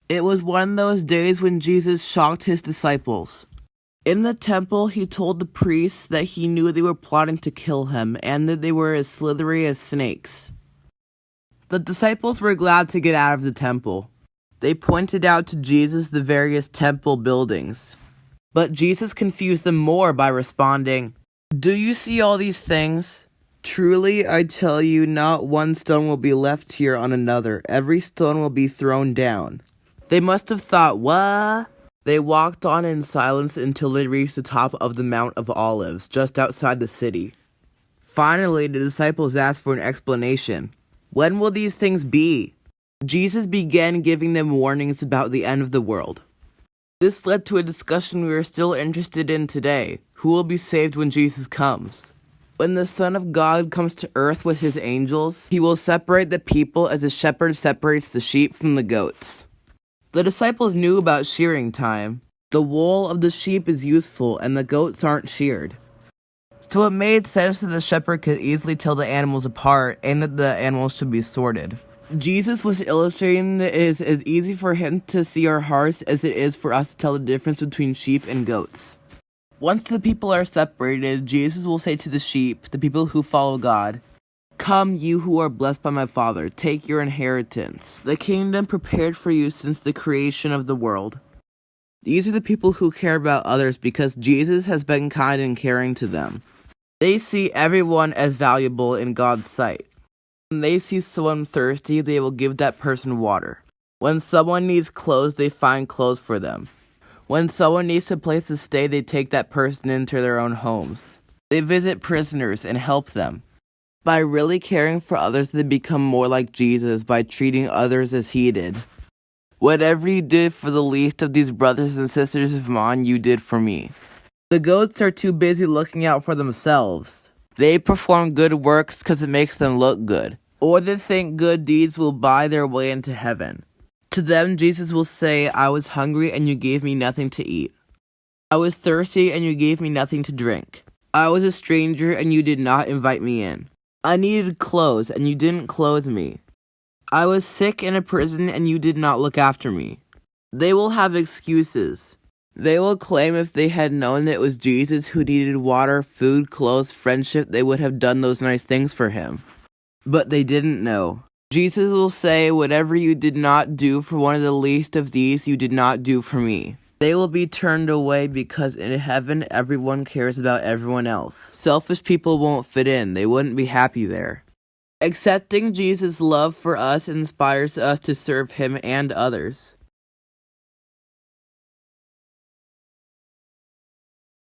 It was one of those days when Jesus shocked his disciples. In the temple, he told the priests that he knew they were plotting to kill him and that they were as slithery as snakes. The disciples were glad to get out of the temple. They pointed out to Jesus the various temple buildings. But Jesus confused them more by responding, "Do you see all these things? Truly, I tell you, not one stone will be left here on another. Every stone will be thrown down." They must have thought, "What?" They walked on in silence until they reached the top of the Mount of Olives, just outside the city. Finally, the disciples asked for an explanation. When will these things be? Jesus began giving them warnings about the end of the world. This led to a discussion we are still interested in today. Who will be saved when Jesus comes? When the Son of God comes to earth with his angels, he will separate the people as a shepherd separates the sheep from the goats. The disciples knew about shearing time. The wool of the sheep is useful and the goats aren't sheared. So it made sense that the shepherd could easily tell the animals apart and that the animals should be sorted. Jesus was illustrating that it is as easy for him to see our hearts as it is for us to tell the difference between sheep and goats. Once the people are separated, Jesus will say to the sheep, the people who follow God, "Come, you who are blessed by my Father, take your inheritance, the kingdom prepared for you since the creation of the world." These are the people who care about others because Jesus has been kind and caring to them. They see everyone as valuable in God's sight. When they see someone thirsty, they will give that person water. When someone needs clothes, they find clothes for them. When someone needs a place to stay, they take that person into their own homes. They visit prisoners and help them. By really caring for others, they become more like Jesus by treating others as he did. Whatever you did for the least of these brothers and sisters of mine, you did for me. The goats are too busy looking out for themselves. They perform good works because it makes them look good, or they think good deeds will buy their way into heaven. To them, Jesus will say, "I was hungry and you gave me nothing to eat. I was thirsty and you gave me nothing to drink. I was a stranger and you did not invite me in. I needed clothes and you didn't clothe me. I was sick in a prison and you did not look after me." They will have excuses. They will claim if they had known that it was Jesus who needed water, food, clothes, friendship, they would have done those nice things for him. But they didn't know. Jesus will say, "Whatever you did not do for one of the least of these, you did not do for me." They will be turned away because in heaven, everyone cares about everyone else. Selfish people won't fit in. They wouldn't be happy there. Accepting Jesus' love for us inspires us to serve him and others.